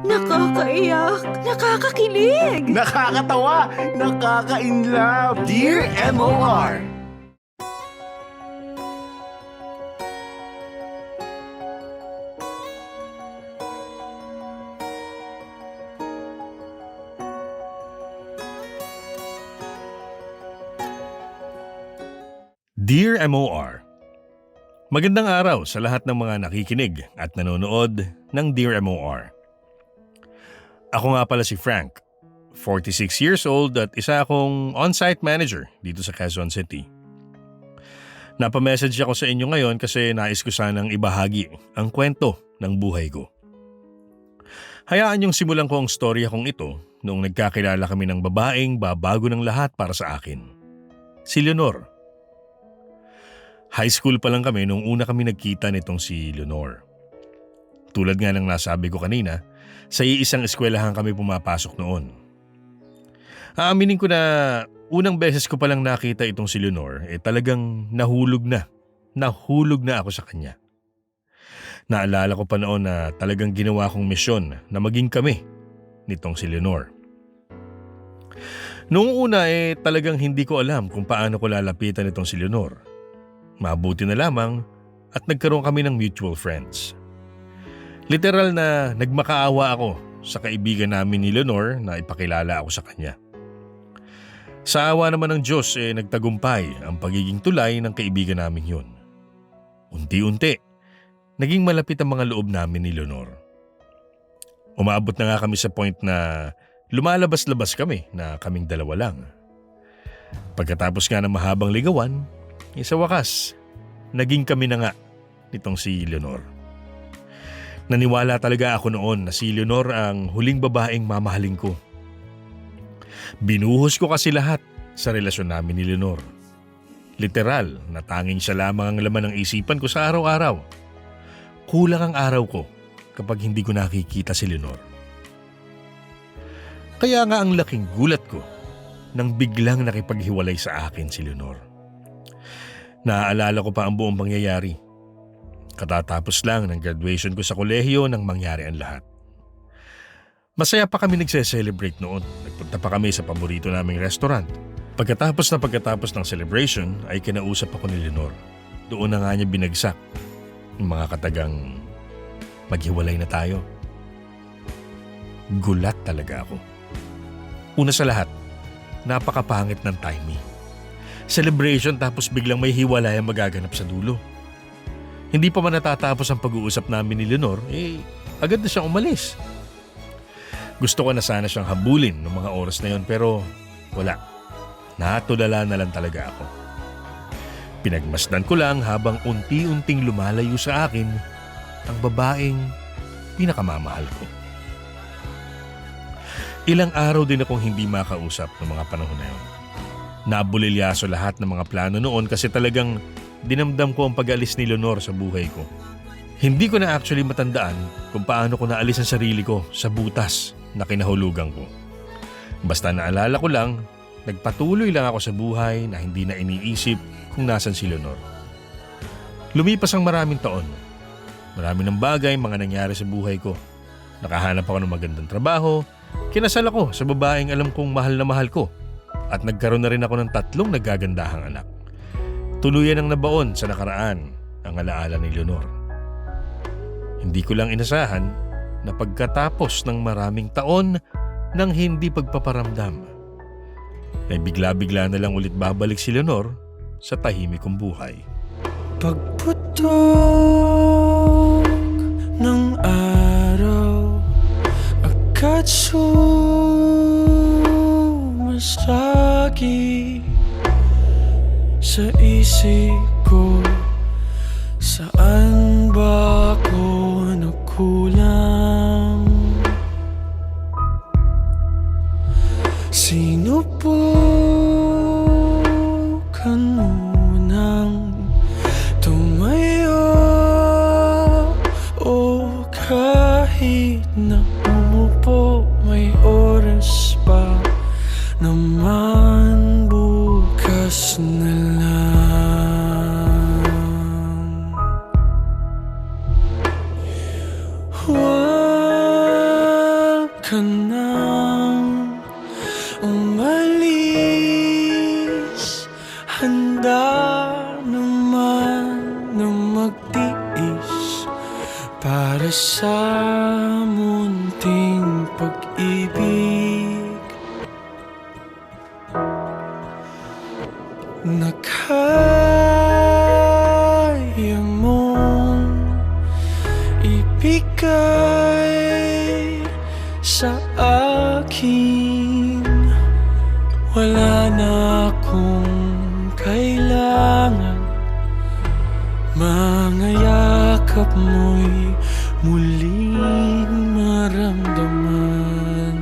Nakakaiyak, nakakakilig. Nakakatawa, nakaka-inlove. Dear MOR. Dear MOR, magandang araw sa lahat ng mga nakikinig at nanonood ng Dear MOR. Ako nga pala si Frank, 46 years old at isa akong on-site manager dito sa Quezon City. Napamessage ako sa inyo ngayon kasi nais ko sanang ibahagi ang kwento ng buhay ko. Hayaan yung simulan ko ang storya kong ito noong nagkakilala kami ng babaeng babago ng lahat para sa akin. Si Leonor. High school pa lang kami nung una kami nagkita nitong si Leonor. Tulad nga ng nasabi ko kanina, sa iisang eskwelahan kami pumapasok noon. Aaminin ko na unang beses ko palang nakita itong si Leonor talagang nahulog na ako sa kanya. Naalala ko pa noon na talagang ginawa kong misyon na maging kami nitong si Leonor. Noong una talagang hindi ko alam kung paano ko lalapitan itong si Leonor. Mabuti na lamang at nagkaroon kami ng mutual friends. Literal na nagmakaawa ako sa kaibigan namin ni Leonor na ipakilala ako sa kanya. Sa awa naman ng Diyos nagtagumpay ang pagiging tulay ng kaibigan namin yun. Unti-unti, naging malapit ang mga loob namin ni Leonor. Umabot na nga kami sa point na lumalabas-labas kami na kaming dalawa lang. Pagkatapos nga ng mahabang ligawan, sa wakas, naging kami na nga nitong si Leonor. Naniwala talaga ako noon na si Leonor ang huling babaeng mamahalin ko. Binuhos ko kasi lahat sa relasyon namin ni Leonor. Literal na tanging siya lamang ang laman ng isipan ko sa araw-araw. Kulang ang araw ko kapag hindi ko nakikita si Leonor. Kaya nga ang laking gulat ko nang biglang nakipaghiwalay sa akin si Leonor. Naaalala ko pa ang buong pangyayari. Katatapos lang ng graduation ko sa kolehiyo nang mangyari ang lahat. Masaya pa kami nagse-celebrate noon. Nagpunta pa kami sa paborito naming restaurant. Pagkatapos ng celebration ay kinausap ako ni Leonor. Doon na nga niya binagsak yung mga katagang maghiwalay na tayo. Gulat talaga ako. Una sa lahat, napakapangit ng timing. Celebration tapos biglang may hiwalay ang magaganap sa dulo. Hindi pa man natatapos ang pag-uusap namin ni Leonor, agad na siyang umalis. Gusto ko na sana siyang habulin ng mga oras na yon pero wala. Natulala na lang talaga ako. Pinagmasdan ko lang habang unti-unting lumalayo sa akin ang babaeng pinakamamahal ko. Ilang araw din akong hindi makausap ng mga panahon na yon. Nabulilyaso lahat ng mga plano noon kasi talagang dinamdam ko ang pag-alis ni Leonor sa buhay ko. Hindi ko na actually matandaan kung paano ko naalis ang sarili ko sa butas na kinahulugan ko. Basta naalala ko lang, nagpatuloy lang ako sa buhay na hindi na iniisip kung nasan si Leonor. Lumipas ang maraming taon. Marami ng bagay mga nangyari sa buhay ko. Nakahanap ako ng magandang trabaho, kinasal ako sa babaeng alam kong mahal na mahal ko. At nagkaroon na rin ako ng 3 nagagandahang anak. Tuluyan ang nabaon sa nakaraan ang alaala ni Leonor. Hindi ko lang inasahan na pagkatapos ng maraming taon ng hindi pagpaparamdam, ay bigla-bigla na lang ulit babalik si Leonor sa tahimik kong buhay. Pagputok ng araw, agad sumasagi sa isip ko, saan ba ako nagkulang? Sinubukan munang tumayo o kahit na umupo, may oras pa naman bukas na lang. ka nang umalis. Handa naman na magtiis para sa munting pag-ibig na kaya mong ibigay sa akin. Wala na akong kailangan, mga yakap mo'y muling maramdaman.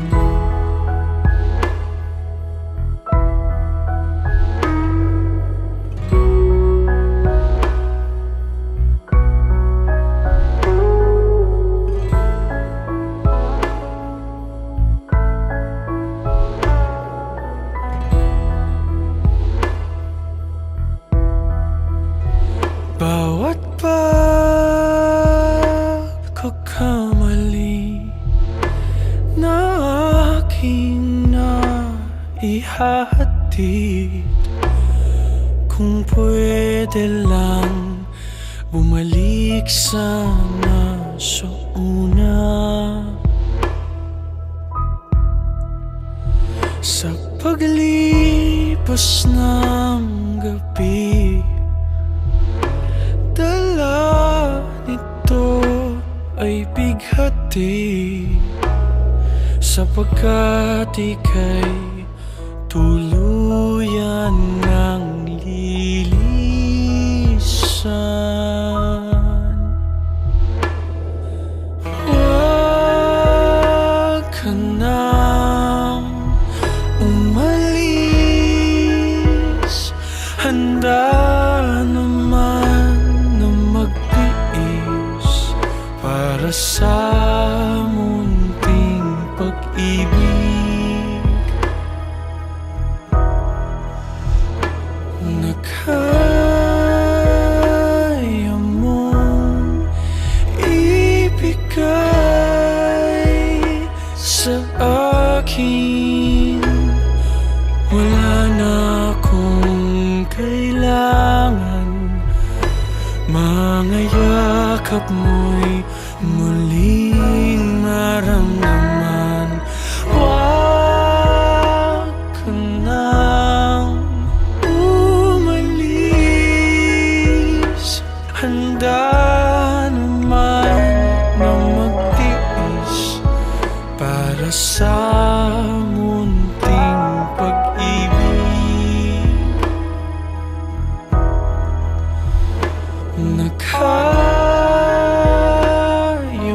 Bawat pagkakamali na aking naihatid, kung pwede lang bumalik sana sa una. Sa paglipas ng gabi, dala nito ay bighati, sapagkat ika'y tuluyan ng lilisan. Huwag ka nang umalis. Handa naman na magtiis para sa munting pag-ibig na kaya mong ibigay sa akin. Wala na akong kailangan, mga yakap mo'y muling maramdaman. Huwag ka nang umalis. Handa naman na magtiis para sa munting pag-ibig na kaya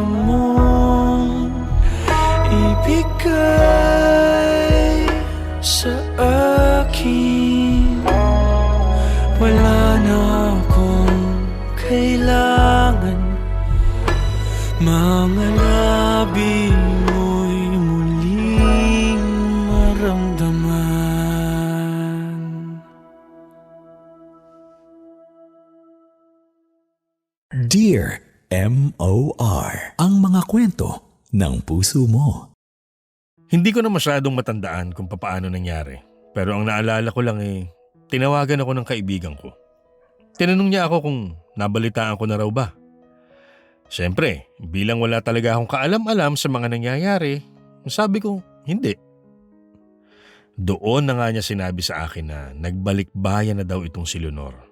mong ibigay sa akin. Wala na akong kailangan, mga labi mo'y muling maramdaman. Dear M.O.R. Ang mga kwento ng puso mo. Hindi ko na masyadong matandaan kung papaano nangyari. Pero ang naalala ko lang tinawagan ako ng kaibigan ko. Tinanong niya ako kung nabalitaan ko na raw ba. Siyempre, bilang wala talaga akong kaalam-alam sa mga nangyayari, sabi ko, hindi. Doon na nga niya sinabi sa akin na nagbalik-bayan na daw itong si Leonor.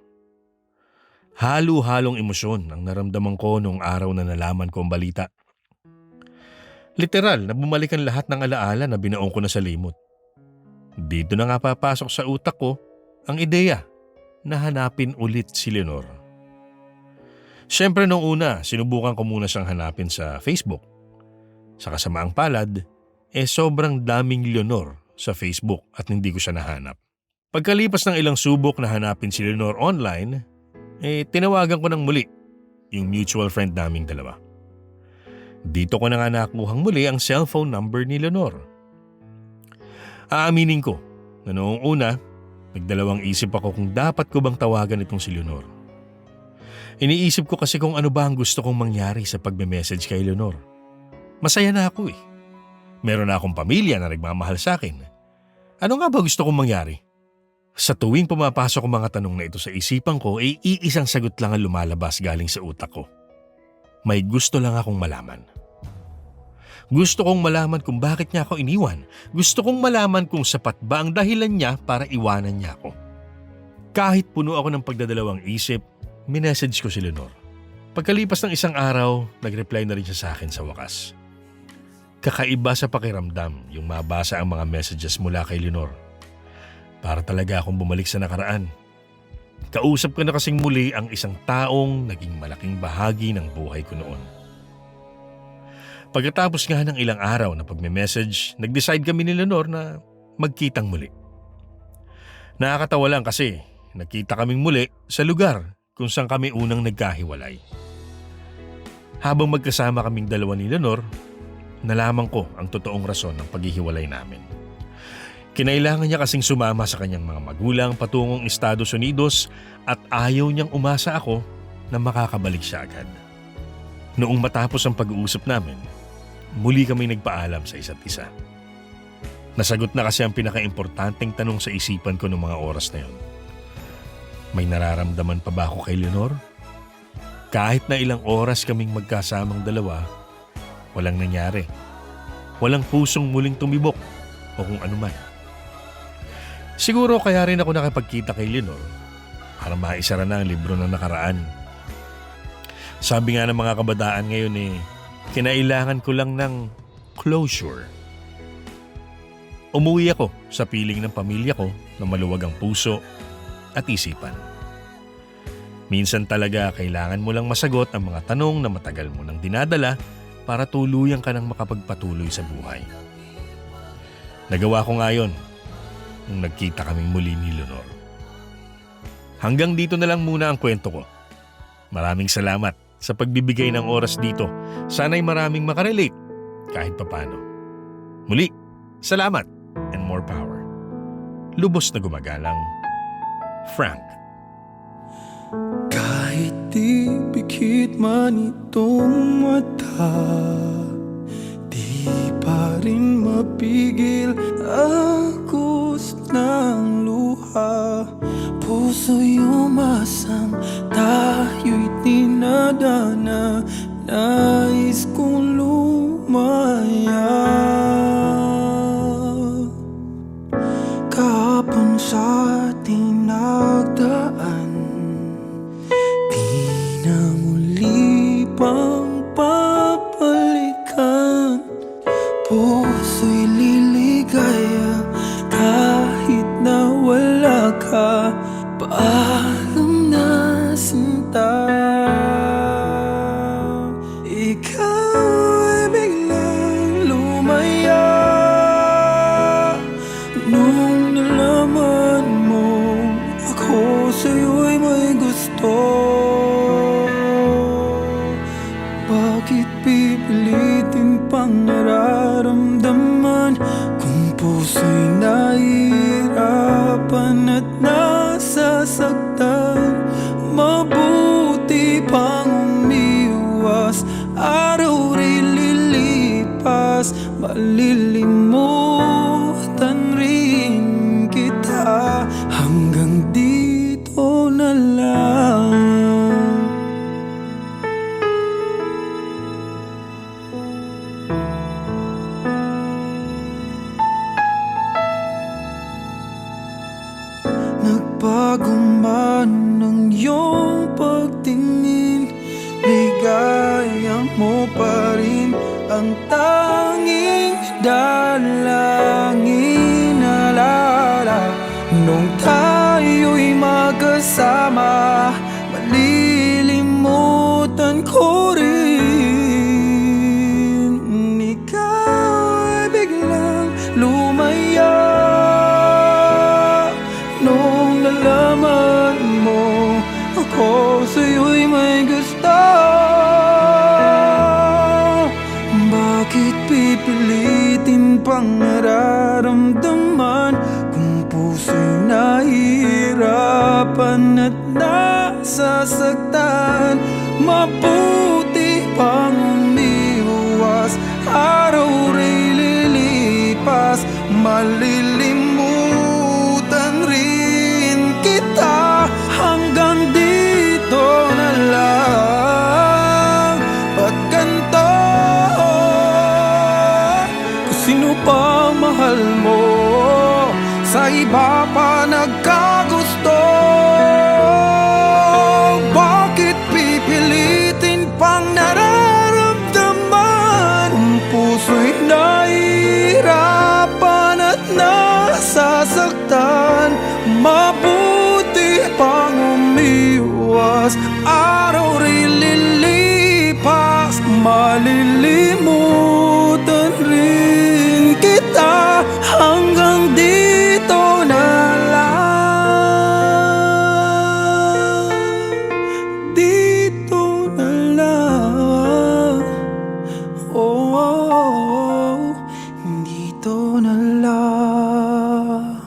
Halo-halong emosyon ang naramdaman ko noong araw na nalaman ko ang balita. Literal na bumalikan lahat ng alaala na binaong ko na sa limot. Dito na nga papasok sa utak ko ang ideya na hanapin ulit si Leonor. Siyempre noong una, sinubukan ko muna siyang hanapin sa Facebook. Sa kasamaang palad, sobrang daming Leonor sa Facebook at hindi ko siya nahanap. Pagkalipas ng ilang subok na hanapin si Leonor online, tinawagan ko ng muli yung mutual friend naming dalawa. Dito ko na nga nakuhang muli ang cellphone number ni Leonor. Aaminin ko na noong una, nagdalawang isip ako kung dapat ko bang tawagan itong si Leonor. Iniisip ko kasi kung ano ba ang gusto kong mangyari sa pagme-message kay Leonor. Masaya na ako Meron na akong pamilya na nagmamahal sa akin. Ano nga ba gusto kong mangyari? Sa tuwing pumapasok ang mga tanong na ito sa isipan ko, ay iisang sagot lang ang lumalabas galing sa utak ko. May gusto lang akong malaman. Gusto kong malaman kung bakit niya ako iniwan. Gusto kong malaman kung sapat ba ang dahilan niya para iwanan niya ako. Kahit puno ako ng pagdadalawang isip, minessage ko si Leonor. Pagkalipas ng isang araw, nag-reply na rin siya sa akin sa wakas. Kakaiba sa pakiramdam yung mabasa ang mga messages mula kay Leonor. Para talaga akong bumalik sa nakaraan. Kausap ko na kasing muli ang isang taong naging malaking bahagi ng buhay ko noon. Pagkatapos nga ng ilang araw na pagme-message, nag-decide kami ni Leonor na magkitang muli. Nakakatawa lang kasi nagkita kaming muli sa lugar kung saan kami unang nagkahiwalay. Habang magkasama kaming dalawa ni Leonor, nalaman ko ang totoong rason ng paghihiwalay namin. Kinailangan niya kasing sumama sa kanyang mga magulang patungong Estados Unidos at ayaw niyang umasa ako na makakabalik siya agad. Noong matapos ang pag-uusap namin, muli kami nagpaalam sa isa't isa. Nasagot na kasi ang pinaka-importanteng tanong sa isipan ko noong mga oras na yon. May nararamdaman pa ba ako kay Leonor? Kahit na ilang oras kaming magkasamang dalawa, walang nangyari. Walang pusong muling tumibok o kung ano man. Siguro kaya rin ako nakipagkita kay Leonor para maisara na ang libro ng nakaraan. Sabi nga ng mga kabataan ngayon kinailangan ko lang ng closure. Umuwi ako sa piling ng pamilya ko na maluwag ang puso at isipan. Minsan talaga kailangan mo lang masagot ang mga tanong na matagal mo nang dinadala para tuluyan ka nang makapagpatuloy sa buhay. Nagawa ko nga yun nung nagkita kaming muli ni Leonor. Hanggang dito na lang muna ang kwento ko. Maraming salamat sa pagbibigay ng oras dito. Sana'y maraming makarelate kahit papano. Muli, salamat and more power. Lubos na gumagalang, Frank. Kahit di pikit man itong mata, di pa rin mapigil agos ng luha. Puso'y umasang tayo'y dinadana, nais kong lumaya. Kahapon sa ating nagdaan, di na muli pang papalikan. Puso'y liligaya kahit na wala ka. Paalam na sinta. Ikaw ay biglang lumaya nung nalaman mo ako sa'yo'y may gusto. Bakit pipilitin pang nararamdaman kung puso'y nahihirapan at nasasaktan? Mabuti pang umiwas, araw rin lilipas, malilimutan rin kita. Hanggang dito na lang. Nagbago man ang iyong pagtingin, ligaya mo pa rin ang tanging dalangin. Alala nung tayo'y magkasama, malilimutan ko rin. Ikaw ay biglang lumaya nung nalaman mo ako sa'yo'y may gusto. Bakit pipilitin pang nararamdaman kung puso'y nahihirapan at nasasaktan? Mabuti pang umiwas, araw rin lilipas, malilimutan rin kita. Hanggang dito na lang. Ba't ganito? Kung sino pang mahal mo, sa iba pa nagkagusto. Bakit pipilitin pang nararamdaman? Kung puso'y nahihirapan at nasasaktan, mabuti pang umiwas. Araw rin lilipas, malilimutan rin kita. Hanggang dito na lang. Dito na lang. Oh, oh, oh. Dito na lang.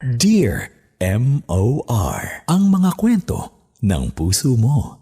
Dear M.O.R. Ang mga kwento ng puso mo.